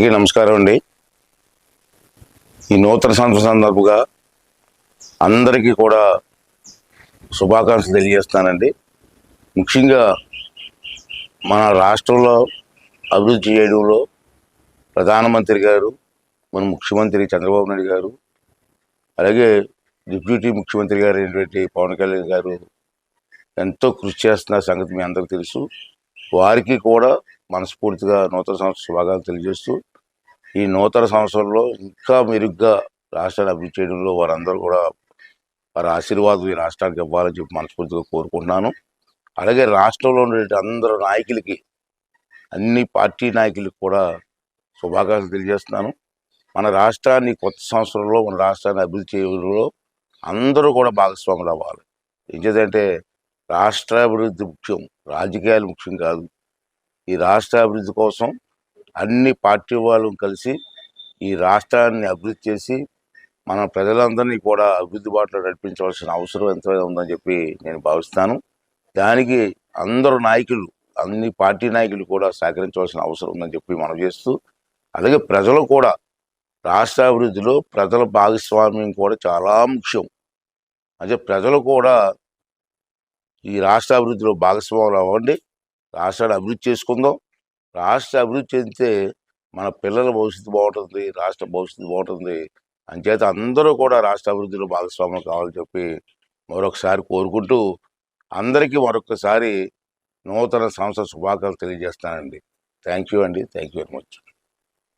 నమస్కారం అండి. ఈ నూతన సంవత్సరం సందర్భంగా అందరికీ కూడా శుభాకాంక్షలు తెలియజేస్తానండి. ముఖ్యంగా మన రాష్ట్రంలో అభివృద్ధి చేయడంలో ప్రధానమంత్రి గారు, మన ముఖ్యమంత్రి చంద్రబాబు నాయుడు గారు, అలాగే డిప్యూటీ ముఖ్యమంత్రి గారు అయినటువంటి పవన్ కళ్యాణ్ గారు ఎంతో కృషి చేస్తున్న సంగతి మీ అందరికీ తెలుసు. వారికి కూడా మనస్ఫూర్తిగా నూతన సంవత్సర శుభాకాంక్షలు తెలియజేస్తూ, ఈ నూతన సంవత్సరంలో ఇంకా మెరుగ్గా రాష్ట్రాన్ని అభివృద్ధి చేయడంలో వారందరూ కూడా వారి ఆశీర్వాదం ఈ రాష్ట్రానికి ఇవ్వాలని చెప్పి మనస్ఫూర్తిగా కోరుకుంటున్నాను. అలాగే రాష్ట్రంలో ఉండే అందరు నాయకులకి, అన్ని పార్టీ నాయకులకి కూడా శుభాకాంక్షలు తెలియజేస్తున్నాను. మన రాష్ట్రాన్ని కొత్త సంవత్సరంలో మన రాష్ట్రాన్ని అభివృద్ధి చేయడంలో అందరూ కూడా భాగస్వాములు అవ్వాలి. ఏంటంటే రాష్ట్ర అభివృద్ధి ముఖ్యం, రాజకీయాలు ముఖ్యం కాదు. ఈ రాష్ట్ర అభివృద్ధి కోసం అన్ని పార్టీ వాళ్ళు కలిసి ఈ రాష్ట్రాన్ని అభివృద్ధి చేసి మన ప్రజలందరినీ కూడా అభివృద్ధి బాటలో నడిపించవలసిన అవసరం ఎంతైనా ఉందని చెప్పి నేను భావిస్తాను. దానికి అందరూ నాయకులు, అన్ని పార్టీ నాయకులు కూడా సహకరించవలసిన అవసరం ఉందని చెప్పి మనం చేస్తూ, అలాగే ప్రజలు కూడా రాష్ట్ర అభివృద్ధిలో ప్రజల భాగస్వామ్యం కూడా చాలా ముఖ్యం. అదే ప్రజలు కూడా ఈ రాష్ట్ర అభివృద్ధిలో భాగస్వాములు అవ్వండి, రాష్ట్రాన్ని అభివృద్ధి చేసుకుందాం. రాష్ట్ర అభివృద్ధి చెందితే మన పిల్లల భవిష్యత్తు బాగుంటుంది, రాష్ట్ర భవిష్యత్తు బాగుంటుంది. అంచేత అందరూ కూడా రాష్ట్ర అభివృద్ధిలో భాగస్వాములు కావాలని చెప్పి మరొకసారి కోరుకుంటూ, అందరికీ మరొకసారి నూతన సంవత్సర శుభాకాంక్షలు తెలియజేస్తానండి. థ్యాంక్ యూ అండి. Thank you very much.